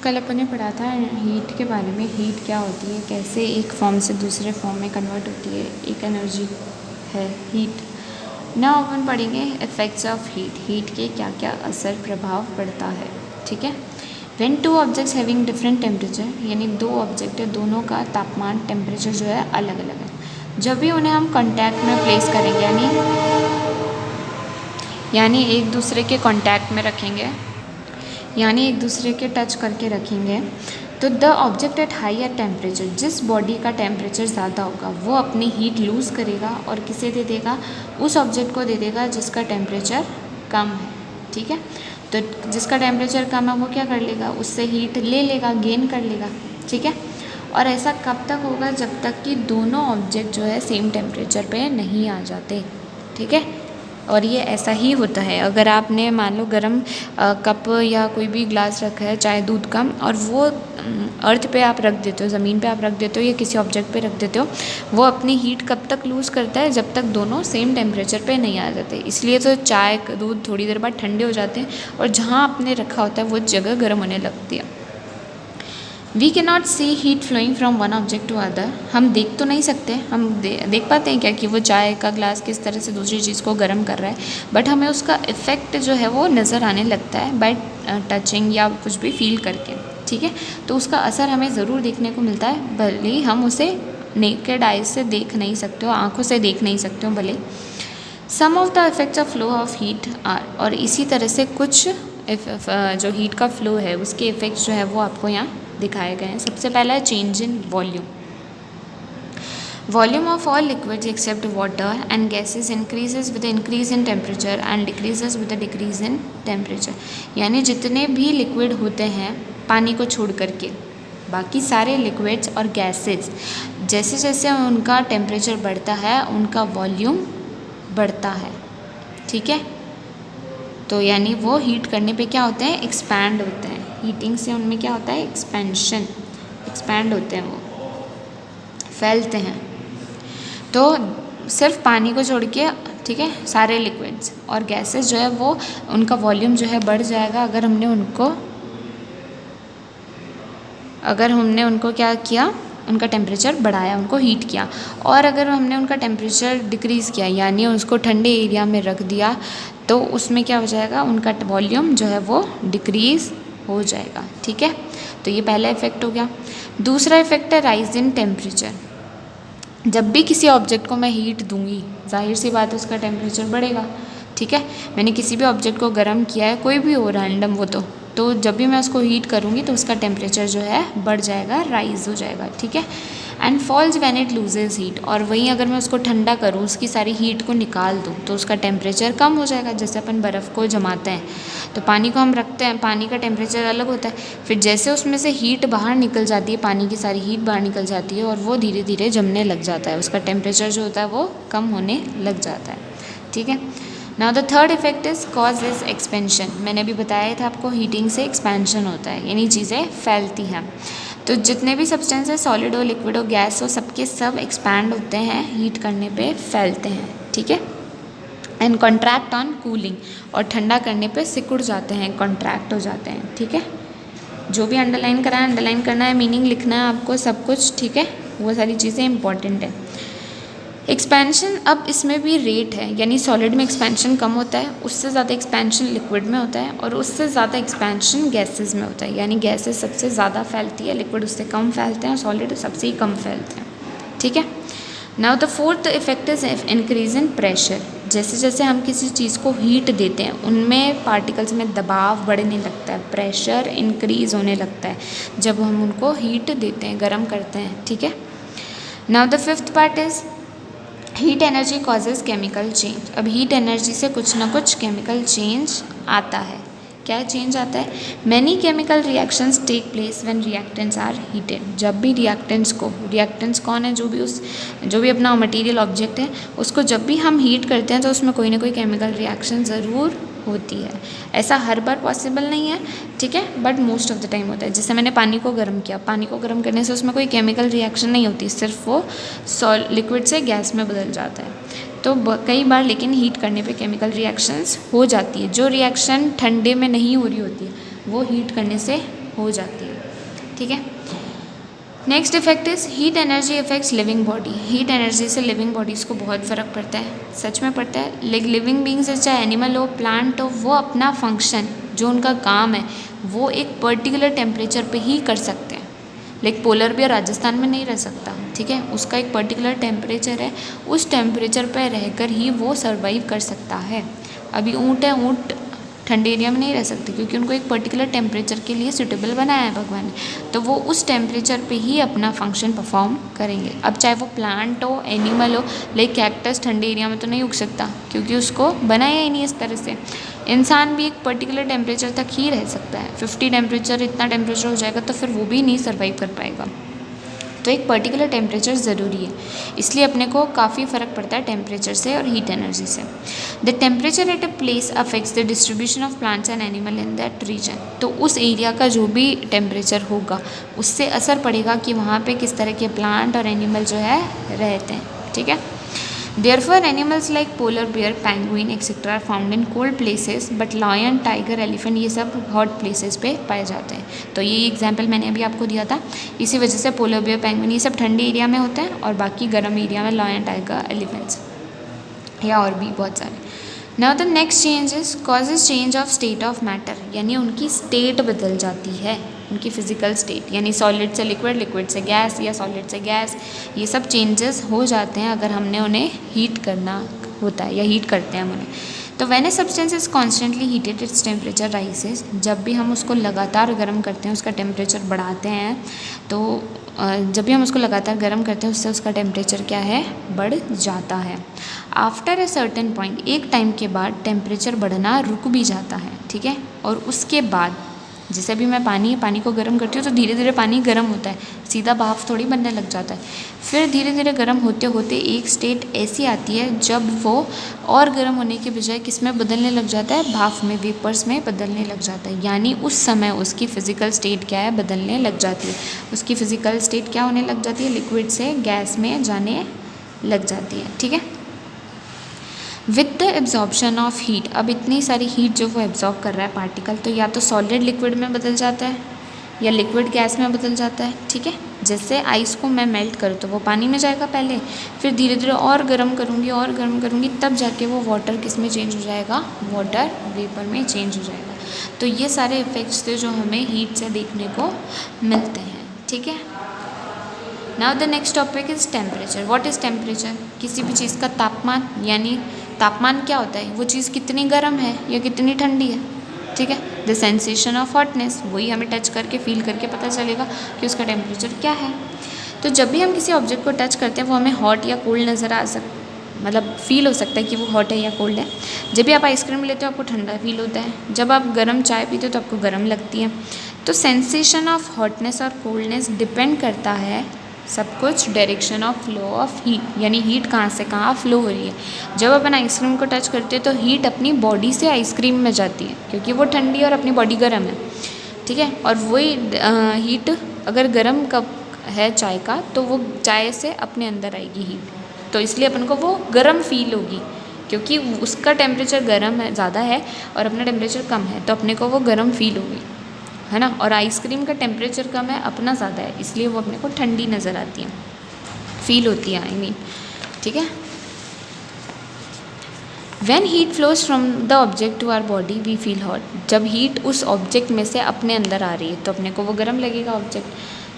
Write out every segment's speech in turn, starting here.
कल अपन ने पढ़ा था हीट के बारे में। हीट क्या होती है, कैसे एक फॉर्म से दूसरे फॉर्म में कन्वर्ट होती है, एक एनर्जी है हीट। नाउ अपन पढ़ेंगे इफ़ेक्ट्स ऑफ हीट। हीट के क्या क्या असर प्रभाव पड़ता है, ठीक है। When two objects having different temperature, यानी दो ऑब्जेक्ट है, दोनों का तापमान टेम्परेचर जो है अलग अलग है। जब भी उन्हें हम कॉन्टैक्ट में प्लेस करेंगे, यानी एक दूसरे के कॉन्टैक्ट में रखेंगे, यानी एक दूसरे के टच करके रखेंगे, तो the object at higher temperature, जिस बॉडी का टेम्परेचर ज़्यादा होगा वो अपनी हीट लूज़ करेगा और किसे दे देगा, उस ऑब्जेक्ट को दे देगा जिसका टेम्परेचर कम है, ठीक है। तो जिसका टेम्परेचर कम है वो क्या कर लेगा, उससे हीट ले लेगा, गेन कर लेगा, ठीक है। और ऐसा कब तक होगा, जब तक कि दोनों ऑब्जेक्ट जो है सेम टेम्परेचर पे नहीं आ जाते, ठीक है। और ये ऐसा ही होता है, अगर आपने मान लो गरम कप या कोई भी ग्लास रखा है चाहे दूध का, और वो अर्थ पे आप रख देते हो, ज़मीन पे आप रख देते हो या किसी ऑब्जेक्ट पे रख देते हो, वो अपनी हीट कब तक लूज़ करता है, जब तक दोनों सेम टेम्परेचर पे नहीं आ जाते। इसलिए तो चाय दूध थोड़ी देर बाद ठंडे हो जाते हैं और जहाँ आपने रखा होता है वो जगह गर्म होने लगती है। We cannot see heat flowing from one object to other. हम देख तो नहीं सकते, हम देख पाते हैं क्या कि वो चाय का ग्लास किस तरह से दूसरी चीज़ को गर्म कर रहा है, बट हमें उसका इफ़ेक्ट जो है वो नज़र आने लगता है बाय टचिंग या कुछ भी फील करके, ठीक है। तो उसका असर हमें ज़रूर देखने को मिलता है, भले ही हम उसे नेकेड आइज से देख नहीं सकते हो, आँखों से देख नहीं सकते हो भले। Some of the effects of flow of heat are, और इसी तरह से कुछ जो हीट का फ्लो है उसके इफ़ेक्ट्स जो है वो आपको यहाँ दिखाए गए हैं। सबसे पहला है change in volume. Volume of all liquids except water and gases increases with increase in temperature and decreases with decrease in temperature. यानी जितने भी लिक्विड होते हैं पानी को छोड़ करके, बाकी सारे लिक्विड्स और गैसेस, जैसे जैसे उनका टेम्परेचर बढ़ता है उनका वॉल्यूम बढ़ता है, ठीक है। तो यानी वो हीट करने पे क्या होते हैं, एक्सपैंड होते हैं। हीटिंग से उनमें क्या होता है, एक्सपेंशन, एक्सपैंड होते हैं, वो फैलते हैं। तो सिर्फ पानी को छोड़ के, ठीक है, सारे लिक्विड्स और गैसेस जो है वो उनका वॉल्यूम जो है बढ़ जाएगा अगर हमने उनको क्या किया, उनका टेम्परेचर बढ़ाया, उनको हीट किया। और अगर हमने उनका टेम्परेचर डिक्रीज़ किया, यानी उसको ठंडे एरिया में रख दिया, तो उसमें क्या हो जाएगा, उनका वॉल्यूम जो है वो डिक्रीज़ हो जाएगा, ठीक है। तो ये पहला इफेक्ट हो गया। दूसरा इफेक्ट है राइज इन टेम्परेचर। जब भी किसी ऑब्जेक्ट को मैं हीट दूंगी, जाहिर सी बात है उसका टेम्परेचर बढ़ेगा, ठीक है। मैंने किसी भी ऑब्जेक्ट को गर्म किया है, कोई भी हो रैंडम वो, तो जब भी मैं उसको हीट करूँगी तो उसका टेम्परेचर जो है बढ़ जाएगा, राइज हो जाएगा, ठीक है। And falls when it loses heat, और वहीं अगर मैं उसको ठंडा करूँ, उसकी सारी हीट को निकाल दूँ, तो उसका टेम्परेचर कम हो जाएगा। जैसे अपन बर्फ़ को जमाते हैं तो पानी को हम रखते हैं, पानी का टेम्परेचर अलग होता है, फिर जैसे उसमें से हीट बाहर निकल जाती है, पानी की सारी हीट बाहर निकल जाती है और वो धीरे धीरे जमने लग जाता है, उसका टेम्परेचर जो होता है वो कम होने लग जाता है, ठीक है। Now the third effect is cause is expansion. मैंने अभी बताया था आपको, हीटिंग से एक्सपेंशन होता है, यानी चीज़ें फैलती हैं। तो जितने भी सब्सटेंस है, सॉलिड हो, लिक्विड हो, गैस हो, सबके सब एक्सपैंड होते हैं, हीट करने पे फैलते हैं, ठीक है। एंड कॉन्ट्रैक्ट ऑन कूलिंग, और ठंडा करने पे सिकुड़ जाते हैं, कॉन्ट्रैक्ट हो जाते हैं, ठीक है। जो भी अंडरलाइन करा है, अंडरलाइन करना है, मीनिंग लिखना है आपको, सब कुछ, ठीक है। वो सारी चीज़ें इंपॉर्टेंट है। एक्सपेंशन, अब इसमें भी रेट है, यानी सॉलिड में एक्सपेंशन कम होता है, उससे ज़्यादा एक्सपेंशन लिक्विड में होता है, और उससे ज़्यादा एक्सपेंशन गैसेस में होता है। यानी गैसेस सबसे ज़्यादा फैलती है, लिक्विड उससे कम फैलते हैं, और सॉलिड सबसे ही कम फैलते हैं, ठीक है। Now the fourth effect is increase in pressure. जैसे जैसे हम किसी चीज़ को हीट देते हैं उनमें पार्टिकल्स में दबाव बढ़ने लगता है, प्रेशर इंक्रीज होने लगता है जब हम उनको हीट देते हैं, गर्म करते हैं, ठीक है। Now the fifth part is heat energy causes chemical change. अब हीट एनर्जी से कुछ ना कुछ केमिकल चेंज आता है। क्या चेंज आता है, many chemical reactions take place when reactants are heated. जब भी रिएक्टेंट्स कौन है, जो भी अपना मटेरियल ऑब्जेक्ट है, उसको जब भी हम हीट करते हैं तो उसमें कोई ना कोई केमिकल रिएक्शन ज़रूर होती है। ऐसा हर बार पॉसिबल नहीं है, ठीक है, but most of the time होता है। जैसे मैंने पानी को गर्म किया, पानी को गर्म करने से उसमें कोई केमिकल रिएक्शन नहीं होती, सिर्फ वो लिक्विड से गैस में बदल जाता है। तो कई बार लेकिन हीट करने पे केमिकल रिएक्शंस हो जाती है। जो रिएक्शन ठंडे में नहीं हो रही होती है वो हीट करने से हो जाती है। ठीक है। Next effect is heat energy effects living body. Heat energy से लिविंग बॉडीज़ को बहुत फ़र्क पड़ता है, सच में पड़ता है। लाइक लिविंग बींग्स चाहे एनिमल हो प्लांट हो, वो अपना फंक्शन जो उनका काम है वो एक पर्टिकुलर टेम्परेचर पे ही कर सकते हैं। लाइक पोलर बियर राजस्थान में नहीं रह सकता, ठीक है, उसका एक पर्टिकुलर टेम्परेचर है, उस टेम्परेचर पर रहकर ही वो सर्वाइव कर सकता है। अभी ऊँट है, ऊँट ठंडे एरिया में नहीं रह सकते क्योंकि उनको एक पर्टिकुलर टेम्परेचर के लिए सूटेबल बनाया है भगवान ने, तो वो उस टेम्परेचर पे ही अपना फंक्शन परफॉर्म करेंगे। अब चाहे वो प्लांट हो, एनिमल हो, लाइक कैक्टस ठंडे एरिया में तो नहीं उग सकता क्योंकि उसको बनाया ही नहीं इस तरह से। इंसान भी एक पर्टिकुलर टेम्परेचर तक ही रह सकता है, 50 टेम्परेचर, इतना टेम्परेचर हो जाएगा तो फिर वो भी नहीं सर्वाइव कर पाएगा। तो एक पर्टिकुलर टेम्परेचर ज़रूरी है, इसलिए अपने को काफ़ी फ़र्क पड़ता है टेम्परेचर से और हीट एनर्जी से। The temperature at a place affects the distribution of plants and animal in that region. तो उस एरिया का जो भी टेम्परेचर होगा उससे असर पड़ेगा कि वहाँ पे किस तरह के प्लांट और एनिमल जो है रहते हैं, ठीक है। Therefore, animals like polar bear, penguin, etc. are found in cold places, but lion, tiger, elephant ये सब hot places पे पाए जाते हैं। तो ये एग्जाम्पल मैंने अभी आपको दिया था, इसी वजह से पोलर बियर, पेंगुइन ये सब ठंडे एरिया में होते हैं और बाकी गर्म एरिया में लायन, टाइगर, एलिफेंट्स या और भी बहुत सारे। Now the next change is causes change of state of matter, यानी उनकी स्टेट बदल जाती है, उनकी फिजिकल स्टेट, यानी सॉलिड से लिक्विड, लिक्विड से गैस या सॉलिड से गैस, ये सब चेंजेस हो जाते हैं अगर हमने उन्हें हीट करना होता है या हीट करते हैं हम उन्हें। तो when a substance is constantly heated its temperature rises, जब भी हम उसको लगातार गर्म करते हैं, उसका टेम्परेचर बढ़ाते हैं, तो जब भी हम उसको लगातार गर्म करते हैं उससे उसका टेम्परेचर क्या है, बढ़ जाता है। आफ्टर ए सर्टेन पॉइंट, एक टाइम के बाद टेम्परेचर बढ़ना रुक भी जाता है, ठीक है। और उसके बाद जैसे भी मैं पानी को गर्म करती हूँ तो धीरे धीरे पानी गर्म होता है, सीधा भाप थोड़ी बनने लग जाता है। फिर धीरे धीरे गर्म होते होते एक स्टेट ऐसी आती है जब वो और गर्म होने के बजाय किस में बदलने लग जाता है, भाप में, वेपर्स में बदलने लग जाता है। यानी उस समय उसकी फ़िज़िकल स्टेट क्या है, बदलने लग जाती है। उसकी फ़िज़िकल स्टेट क्या होने लग जाती है, लिक्विड से गैस में जाने लग जाती है, ठीक है। With the absorption of heat, अब इतनी सारी हीट जो वो एब्जॉर्ब कर रहा है पार्टिकल, तो या तो सॉलिड लिक्विड में बदल जाता है या लिक्विड गैस में बदल जाता है, ठीक है। जैसे आइस को मैं मेल्ट करूँ तो वो पानी में जाएगा पहले, फिर धीरे धीरे और गर्म करूँगी तब जाके वो वाटर किस में चेंज हो जाएगा, वाटर वेपर में चेंज हो जाएगा। तो ये सारे इफ़ेक्ट्स थे जो हमें हीट से देखने को मिलते हैं, ठीक है। Now the next topic is temperature. What is temperature? किसी भी चीज़ का तापमान, यानी तापमान क्या होता है, वो चीज़ कितनी गर्म है या कितनी ठंडी है, ठीक है। द सेंसेशन ऑफ हॉटनेस, वही हमें टच करके फील करके पता चलेगा कि उसका टेम्परेचर क्या है। तो जब भी हम किसी ऑब्जेक्ट को टच करते हैं वो हमें हॉट या कोल्ड नज़र आ मतलब फील हो सकता है कि वो हॉट है या कोल्ड है। जब भी आप आइसक्रीम लेते हो आपको ठंडा फील होता है, जब आप गर्म चाय पीते हो तो आपको गर्म लगती है। तो सेंसेशन ऑफ हॉटनेस और कोल्डनेस डिपेंड करता है सब कुछ direction of flow of heat, यानी हीट कहाँ से कहाँ फ्लो हो रही है। जब अपन आइसक्रीम को टच करते हैं तो हीट अपनी बॉडी से आइसक्रीम में जाती है क्योंकि वो ठंडी और अपनी बॉडी गर्म है, ठीक है। और वही हीट अगर गर्म कप है चाय का तो वो चाय से अपने अंदर आएगी हीट, तो इसलिए अपन को वो गर्म फील होगी क्योंकि उसका टेम्परेचर गर्म है, ज़्यादा है और अपना टेम्परेचर कम है, तो अपने को वो गर्म फील होगी, है ना। और आइसक्रीम का टेम्परेचर कम है, अपना ज़्यादा है, इसलिए वो अपने को ठंडी नज़र आती है, फील होती है, आई मीन, ठीक है। When heat flows from the object to our body we feel hot, जब हीट उस ऑब्जेक्ट में से अपने अंदर आ रही है तो अपने को वो गर्म लगेगा ऑब्जेक्ट,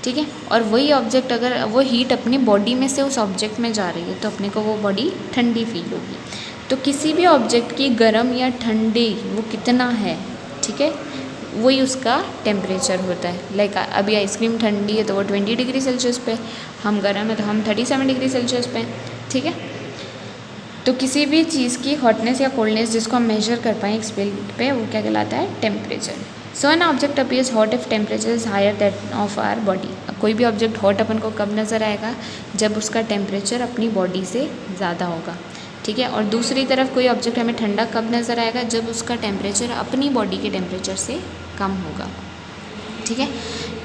ठीक है। और वही ऑब्जेक्ट अगर वो हीट अपनी बॉडी में से उस ऑब्जेक्ट में जा रही है तो अपने को वो बॉडी ठंडी फील होगी। तो किसी भी ऑब्जेक्ट की गर्म या ठंडी वो कितना है, ठीक है, वही उसका टेम्परेचर होता है। लाइक अभी आइसक्रीम ठंडी है तो वो 20 डिग्री सेल्सियस पे, हम गर्म है तो हम 37 डिग्री सेल्सियस पे, ठीक है। तो किसी भी चीज़ की हॉटनेस या कोल्डनेस जिसको हम मेजर कर पाएँ एक स्केल पे, वो क्या कहलाता है, temperature. So an object appears hot if temperature is higher that of our body. अब कोई भी ऑब्जेक्ट हॉट अपन को कब नज़र आएगा, जब उसका टेम्परेचर अपनी बॉडी से ज़्यादा होगा, ठीक है। और दूसरी तरफ कोई ऑब्जेक्ट हमें ठंडा कब नज़र आएगा, जब उसका टेम्परेचर अपनी बॉडी के टेम्परेचर से कम होगा, ठीक है।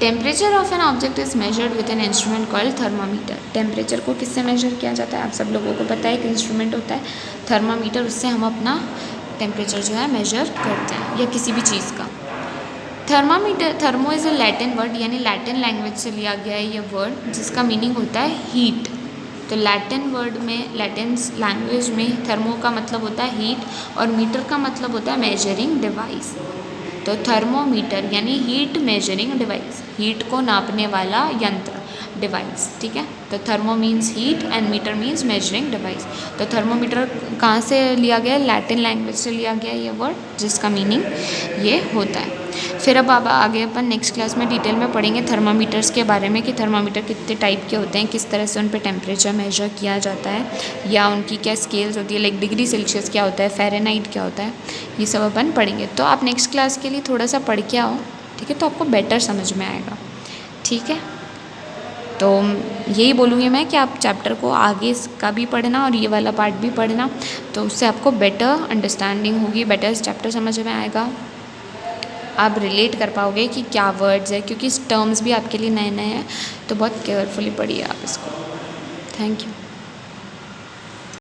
Temperature of an object is measured with an instrument called thermometer. Temperature को किससे मेजर किया जाता है, आप सब लोगों को पता है, एक इंस्ट्रूमेंट होता है थर्मामीटर, उससे हम अपना टेम्परेचर जो है मेजर करते हैं, या किसी भी चीज़ का। Thermometer, thermo is a Latin word, यानी लैटिन लैंग्वेज से लिया गया है ये वर्ड, जिसका मीनिंग होता है हीट। तो लैटिन वर्ड में, लैटिन लैंग्वेज में थर्मो का मतलब होता है हीट और मीटर का मतलब होता है मेजरिंग डिवाइस। तो थर्मोमीटर यानी हीट मेजरिंग डिवाइस, हीट को नापने वाला यंत्र, डिवाइस, ठीक है। तो thermo means heat and meter means measuring device. तो थर्मोमीटर कहाँ से लिया गया है? लैटिन लैंग्वेज से लिया गया ये वर्ड, जिसका मीनिंग ये होता है। फिर अब आगे अपन नेक्स्ट क्लास में डिटेल में पढ़ेंगे थर्मामीटर्स के बारे में कि थर्मामीटर कितने टाइप के होते हैं, किस तरह से उन पे टेम्परेचर मेजर किया जाता है, या उनकी क्या स्केल्स होती है, लाइक डिग्री सेल्सियस क्या होता है, फ़ारेनहाइट क्या होता है, ये सब अपन पढ़ेंगे। तो आप नेक्स्ट क्लास के लिए थोड़ा सा पढ़ के आओ, ठीक है, तो आपको बेटर समझ में आएगा, ठीक है। तो यही बोलूँगी मैं कि आप चैप्टर को आगे का भी पढ़ना और ये वाला पार्ट भी पढ़ना, तो उससे आपको बेटर अंडरस्टैंडिंग होगी, बेटर चैप्टर समझ में आएगा, आप रिलेट कर पाओगे कि क्या वर्ड्स है, क्योंकि टर्म्स भी आपके लिए नए नए हैं, तो बहुत केयरफुली पढ़िए आप इसको। Thank you.